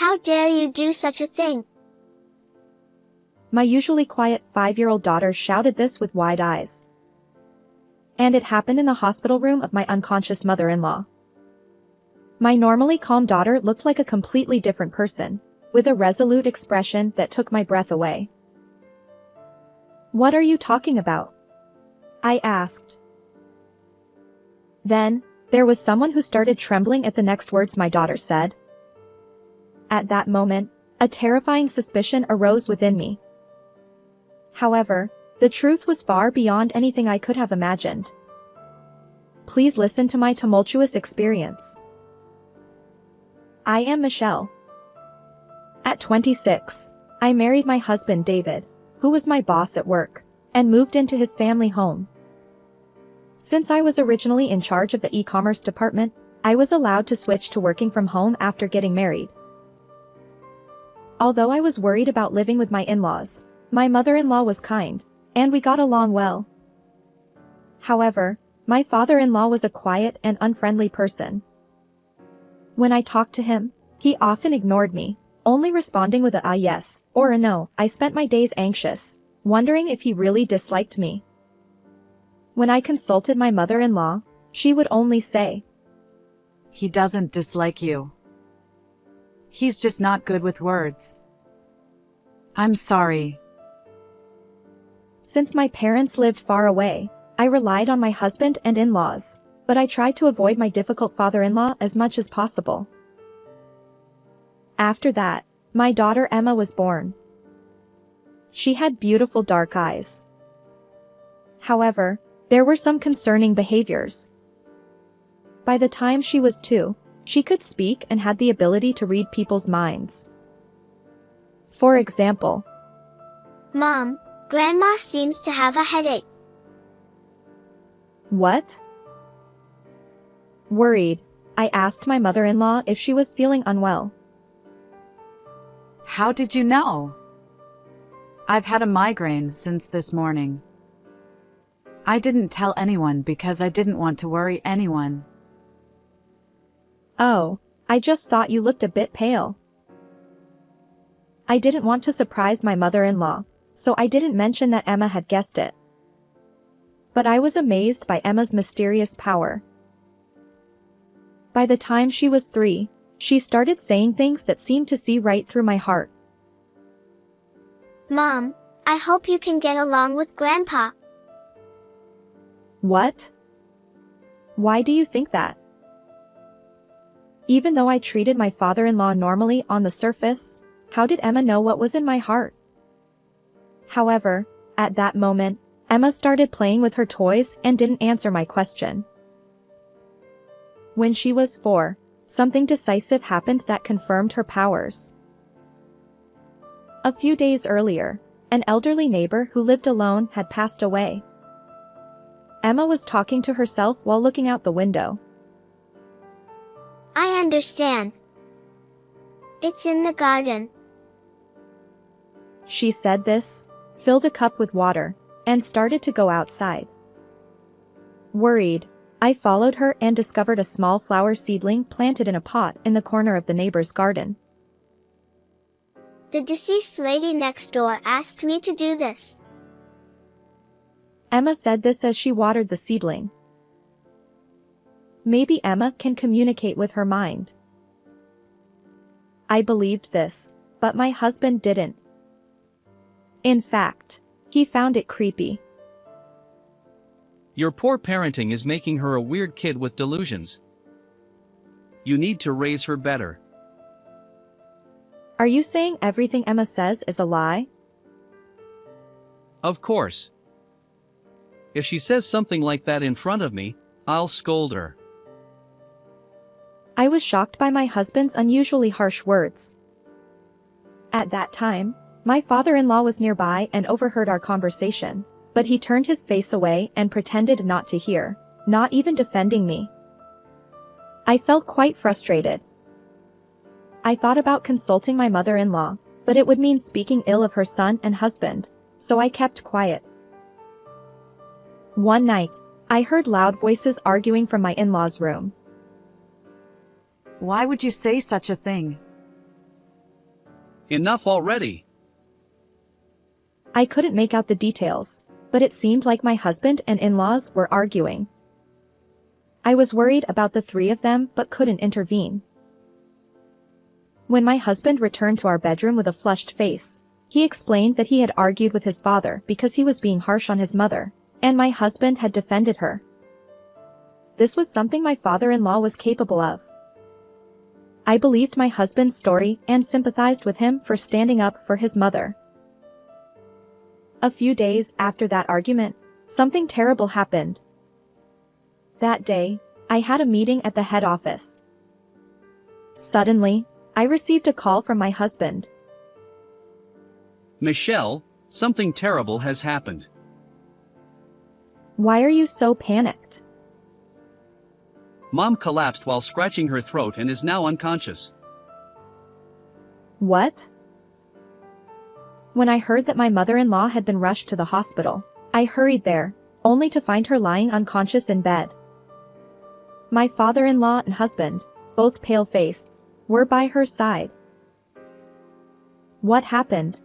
How dare you do such a thing? My usually quiet 5-year-old daughter shouted this with wide eyes. And it happened in the hospital room of my unconscious mother-in-law. My normally calm daughter looked like a completely different person, with a resolute expression that took my breath away. "What are you talking about?" I asked. Then, there was someone who started trembling at the next words my daughter said. At that moment, a terrifying suspicion arose within me. However, the truth was far beyond anything I could have imagined. Please listen to my tumultuous experience. I am Michelle. At 26, I married my husband David, who was my boss at work, and moved into his family home. Since I was originally in charge of the e-commerce department, I was allowed to switch to working from home after getting married. Although I was worried about living with my in-laws, my mother-in-law was kind, and we got along well. However, my father-in-law was a quiet and unfriendly person. When I talked to him, he often ignored me, only responding with a yes or a no. I spent my days anxious, wondering if he really disliked me. When I consulted my mother-in-law, she would only say, "He doesn't dislike you. He's just not good with words. I'm sorry." Since my parents lived far away, I relied on my husband and in-laws, but I tried to avoid my difficult father-in-law as much as possible. After that, my daughter Emma was born. She had beautiful dark eyes. However, there were some concerning behaviors. By the time she was 2, she could speak and had the ability to read people's minds. For example, Mom, Grandma seems to have a headache. "What?" Worried, I asked my mother-in-law if she was feeling unwell. "How did you know?" "I've had a migraine since this morning. I didn't tell anyone because I didn't want to worry anyone." "Oh, I just thought you looked a bit pale." I didn't want to surprise my mother-in-law, so I didn't mention that Emma had guessed it. But I was amazed by Emma's mysterious power. By the time she was 3, she started saying things that seemed to see right through my heart. Mom, I hope you can get along with Grandpa. What? Why do you think that? Even though I treated my father-in-law normally on the surface, how did Emma know what was in my heart? However, at that moment, Emma started playing with her toys and didn't answer my question. When she was 4, something decisive happened that confirmed her powers. A few days earlier, an elderly neighbor who lived alone had passed away. Emma was talking to herself while looking out the window. I understand. It's in the garden. She said this, filled a cup with water, and started to go outside. Worried, I followed her and discovered a small flower seedling planted in a pot in the corner of the neighbor's garden. The deceased lady next door asked me to do this. Emma said this as she watered the seedling. Maybe Emma can communicate with her mind. I believed this, but my husband didn't. In fact, he found it creepy. Your poor parenting is making her a weird kid with delusions. You need to raise her better. Are you saying everything Emma says is a lie? Of course. If she says something like that in front of me, I'll scold her. I was shocked by my husband's unusually harsh words. At that time, my father-in-law was nearby and overheard our conversation, but he turned his face away and pretended not to hear, not even defending me. I felt quite frustrated. I thought about consulting my mother-in-law, but it would mean speaking ill of her son and husband, so I kept quiet. One night, I heard loud voices arguing from my in-laws' room. "Why would you say such a thing? Enough already. I couldn't make out the details, but it seemed like my husband and in-laws were arguing. I was worried about the three of them but couldn't intervene. When my husband returned to our bedroom with a flushed face, he explained that he had argued with his father because he was being harsh on his mother, and my husband had defended her. This was something my father-in-law was capable of. I believed my husband's story and sympathized with him for standing up for his mother. A few days after that argument, something terrible happened. That day, I had a meeting at the head office. Suddenly, I received a call from my husband. Michelle, something terrible has happened. Why are you so panicked? Mom collapsed while scratching her throat and is now unconscious. What? When I heard that my mother-in-law had been rushed to the hospital, I hurried there, only to find her lying unconscious in bed. My father-in-law and husband, both pale-faced, were by her side. What happened?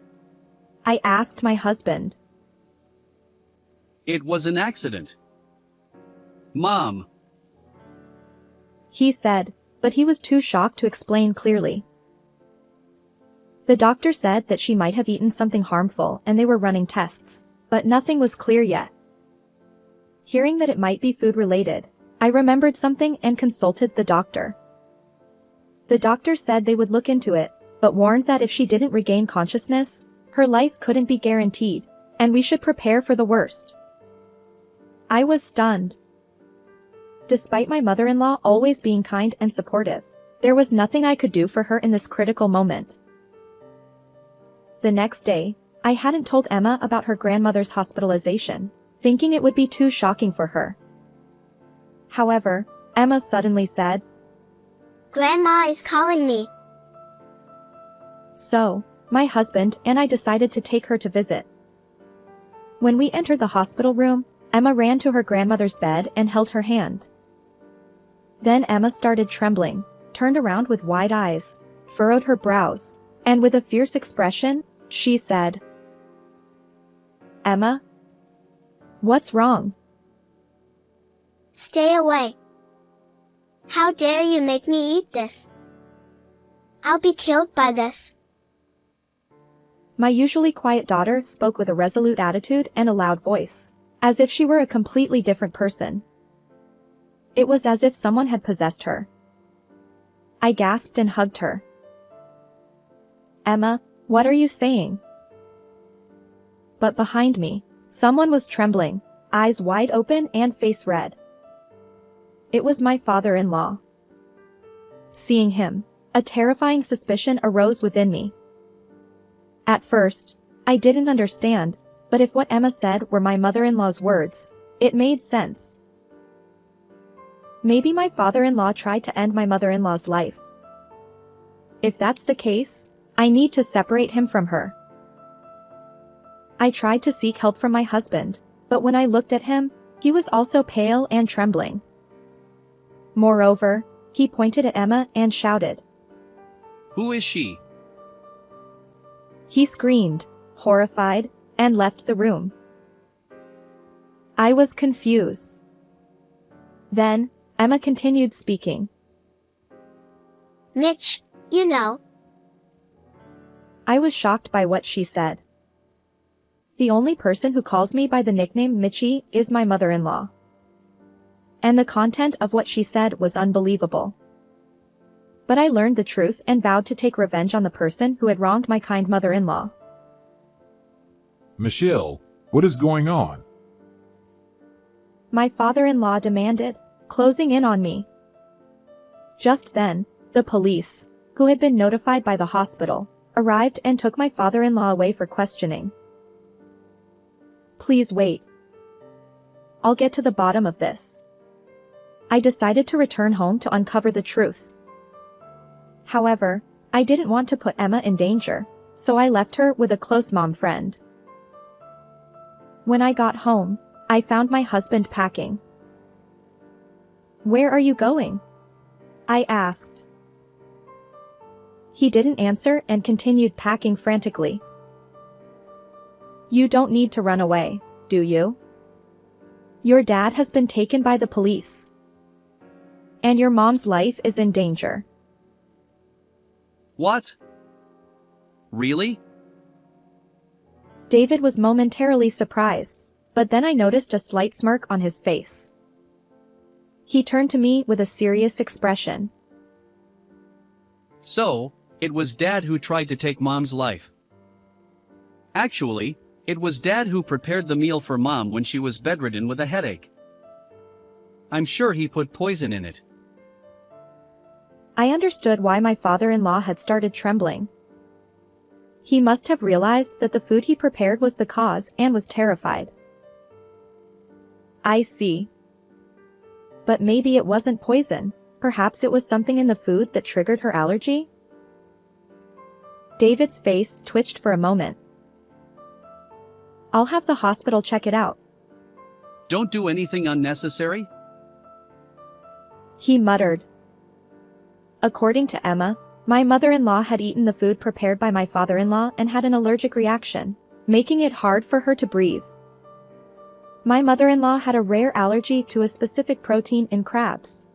I asked my husband. It was an accident. Mom. He said, but he was too shocked to explain clearly. The doctor said that she might have eaten something harmful and they were running tests, but nothing was clear yet. Hearing that it might be food-related, I remembered something and consulted the doctor. The doctor said they would look into it, but warned that if she didn't regain consciousness, her life couldn't be guaranteed, and we should prepare for the worst. I was stunned. Despite my mother-in-law always being kind and supportive, there was nothing I could do for her in this critical moment. The next day, I hadn't told Emma about her grandmother's hospitalization, thinking it would be too shocking for her. However, Emma suddenly said, Grandma is calling me. So, my husband and I decided to take her to visit. When we entered the hospital room, Emma ran to her grandmother's bed and held her hand. Then Emma started trembling, turned around with wide eyes, furrowed her brows, and with a fierce expression, she said, Emma? What's wrong? Stay away. How dare you make me eat this? I'll be killed by this. My usually quiet daughter spoke with a resolute attitude and a loud voice, as if she were a completely different person. It was as if someone had possessed her. I gasped and hugged her. Emma, what are you saying? But behind me, someone was trembling, eyes wide open and face red. It was my father-in-law. Seeing him, a terrifying suspicion arose within me. At first, I didn't understand, but if what Emma said were my mother-in-law's words, it made sense. Maybe my father-in-law tried to end my mother-in-law's life. If that's the case, I need to separate him from her. I tried to seek help from my husband, but when I looked at him, he was also pale and trembling. Moreover, he pointed at Emma and shouted. Who is she? He screamed, horrified, and left the room. I was confused. Then, Emma continued speaking. Mitch, you know. I was shocked by what she said. The only person who calls me by the nickname Mitchie is my mother-in-law. And the content of what she said was unbelievable. But I learned the truth and vowed to take revenge on the person who had wronged my kind mother-in-law. Michelle, what is going on? My father-in-law demanded, closing in on me. Just then, the police, who had been notified by the hospital, arrived and took my father-in-law away for questioning. Please wait. I'll get to the bottom of this. I decided to return home to uncover the truth. However, I didn't want to put Emma in danger, so I left her with a close mom friend. When I got home, I found my husband packing. Where are you going? I asked. He didn't answer and continued packing frantically. You don't need to run away, do you? Your dad has been taken by the police. And your mom's life is in danger. What? Really? David was momentarily surprised, but then I noticed a slight smirk on his face. He turned to me with a serious expression. So, it was Dad who tried to take Mom's life. Actually, it was Dad who prepared the meal for Mom when she was bedridden with a headache. I'm sure he put poison in it. I understood why my father-in-law had started trembling. He must have realized that the food he prepared was the cause and was terrified. I see. But maybe it wasn't poison, perhaps it was something in the food that triggered her allergy? David's face twitched for a moment. I'll have the hospital check it out. Don't do anything unnecessary? He muttered. According to Emma, my mother-in-law had eaten the food prepared by my father-in-law and had an allergic reaction, making it hard for her to breathe. My mother-in-law had a rare allergy to a specific protein in crabs.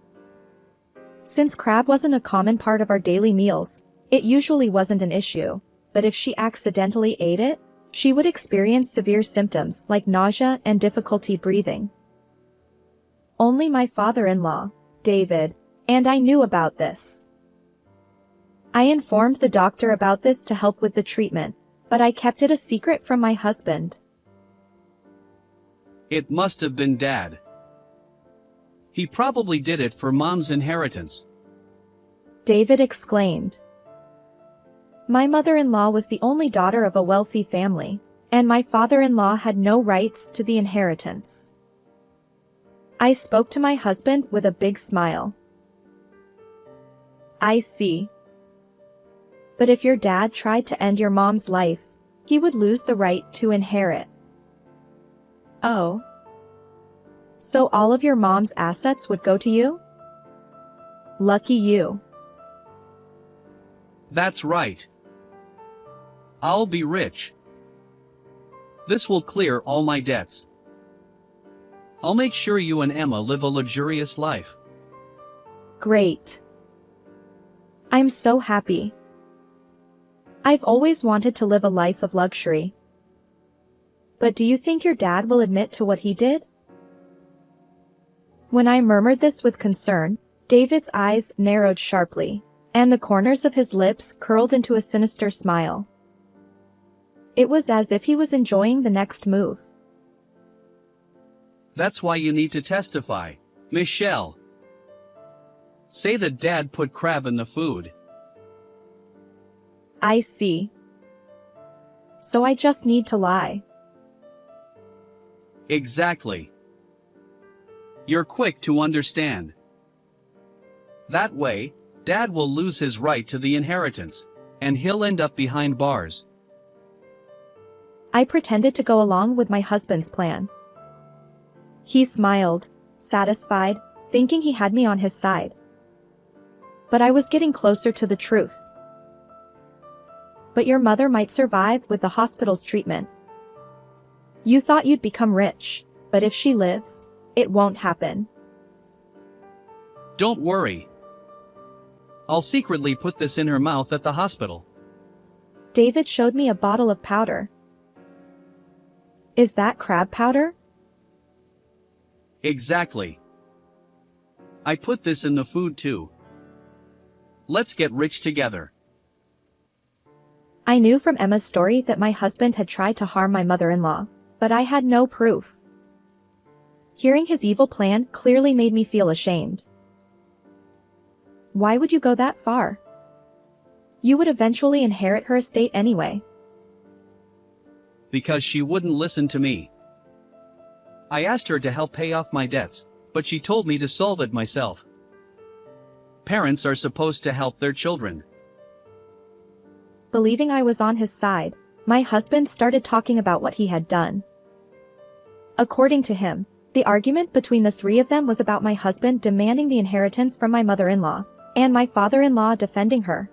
Since crab wasn't a common part of our daily meals, it usually wasn't an issue, but if she accidentally ate it, she would experience severe symptoms like nausea and difficulty breathing. Only my father-in-law, David, and I knew about this. I informed the doctor about this to help with the treatment, but I kept it a secret from my husband. It must have been Dad. He probably did it for Mom's inheritance. David exclaimed. My mother-in-law was the only daughter of a wealthy family, and my father-in-law had no rights to the inheritance. I spoke to my husband with a big smile. I see. But if your dad tried to end your mom's life, he would lose the right to inherit. Oh. So all of your mom's assets would go to you? Lucky you. That's right. I'll be rich. This will clear all my debts. I'll make sure you and Emma live a luxurious life. Great. I'm so happy. I've always wanted to live a life of luxury. But do you think your dad will admit to what he did? When I murmured this with concern, David's eyes narrowed sharply, and the corners of his lips curled into a sinister smile. It was as if he was enjoying the next move. That's why you need to testify, Michelle. Say that Dad put crab in the food. I see. So I just need to lie. Exactly. You're quick to understand. That way, Dad will lose his right to the inheritance, and he'll end up behind bars. I pretended to go along with my husband's plan. He smiled, satisfied, thinking he had me on his side. But I was getting closer to the truth. But your mother might survive with the hospital's treatment. You thought you'd become rich, but if she lives, it won't happen. Don't worry. I'll secretly put this in her mouth at the hospital. David showed me a bottle of powder. Is that crab powder? Exactly. I put this in the food too. Let's get rich together. I knew from Emma's story that my husband had tried to harm my mother-in-law, but I had no proof. Hearing his evil plan clearly made me feel ashamed. Why would you go that far? You would eventually inherit her estate anyway. Because she wouldn't listen to me. I asked her to help pay off my debts, but she told me to solve it myself. Parents are supposed to help their children. Believing I was on his side, my husband started talking about what he had done. According to him, the argument between the three of them was about my husband demanding the inheritance from my mother-in-law, and my father-in-law defending her.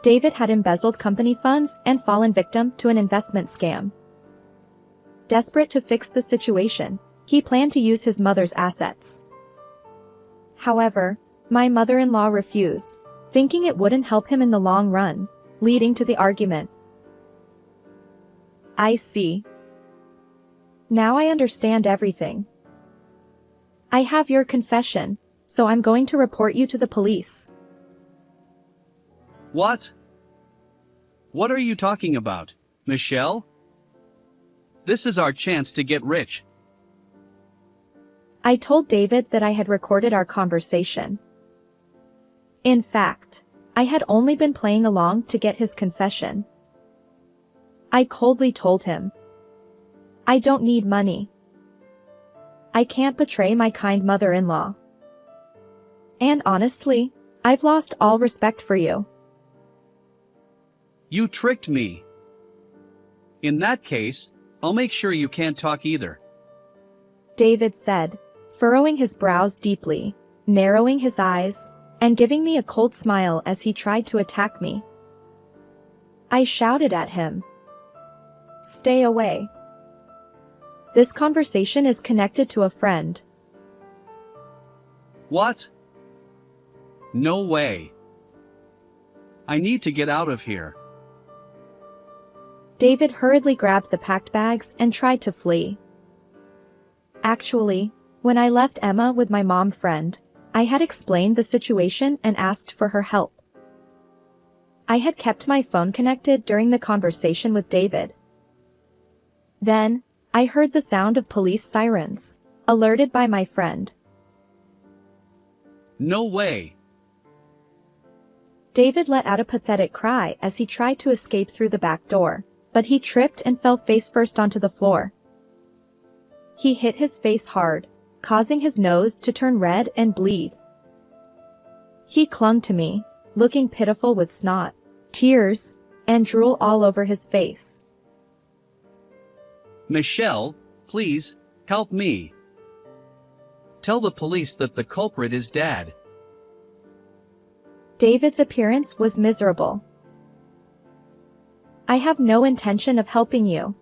David had embezzled company funds and fallen victim to an investment scam. Desperate to fix the situation, he planned to use his mother's assets. However, my mother-in-law refused, thinking it wouldn't help him in the long run, leading to the argument. I see. Now I understand everything. I have your confession, so I'm going to report you to the police. What? What are you talking about, Michelle? This is our chance to get rich. I told David that I had recorded our conversation. In fact, I had only been playing along to get his confession. I coldly told him, I don't need money. I can't betray my kind mother-in-law. And honestly, I've lost all respect for you. You tricked me. In that case, I'll make sure you can't talk either. David said, furrowing his brows deeply, narrowing his eyes, and giving me a cold smile as he tried to attack me. I shouted at him. Stay away. This conversation is connected to a friend. What? No way. I need to get out of here. David hurriedly grabbed the packed bags and tried to flee. Actually, when I left Emma with my mom friend, I had explained the situation and asked for her help. I had kept my phone connected during the conversation with David. Then, I heard the sound of police sirens, alerted by my friend. No way. David let out a pathetic cry as he tried to escape through the back door, but he tripped and fell face first onto the floor. He hit his face hard, causing his nose to turn red and bleed. He clung to me, looking pitiful with snot, tears, and drool all over his face. Michelle, please, help me. Tell the police that the culprit is Dad. David's appearance was miserable. I have no intention of helping you.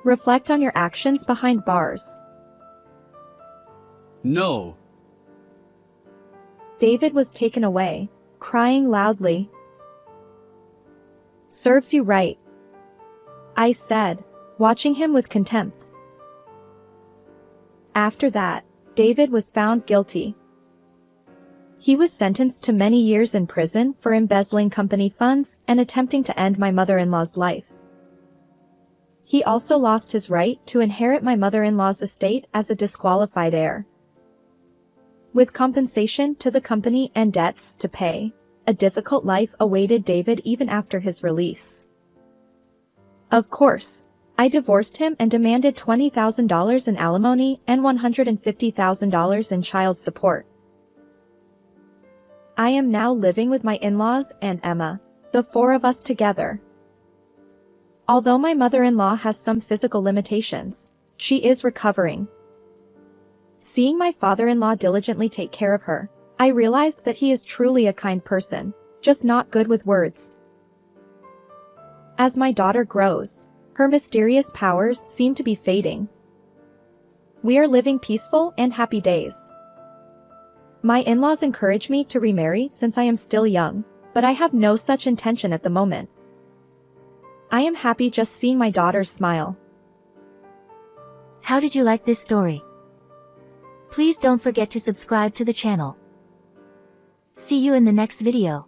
Reflect on your actions behind bars. No. David was taken away, crying loudly. Serves you right, I said, watching him with contempt. After that, David was found guilty. He was sentenced to many years in prison for embezzling company funds and attempting to end my mother-in-law's life. He also lost his right to inherit my mother-in-law's estate as a disqualified heir. With compensation to the company and debts to pay, a difficult life awaited David even after his release. Of course, I divorced him and demanded $20,000 in alimony and $150,000 in child support. I am now living with my in-laws and Emma, the four of us together. Although my mother-in-law has some physical limitations, she is recovering. Seeing my father-in-law diligently take care of her, I realized that he is truly a kind person, just not good with words. As my daughter grows, her mysterious powers seem to be fading. We are living peaceful and happy days. My in-laws encourage me to remarry since I am still young, but I have no such intention at the moment. I am happy just seeing my daughter's smile. How did you like this story? Please don't forget to subscribe to the channel. See you in the next video.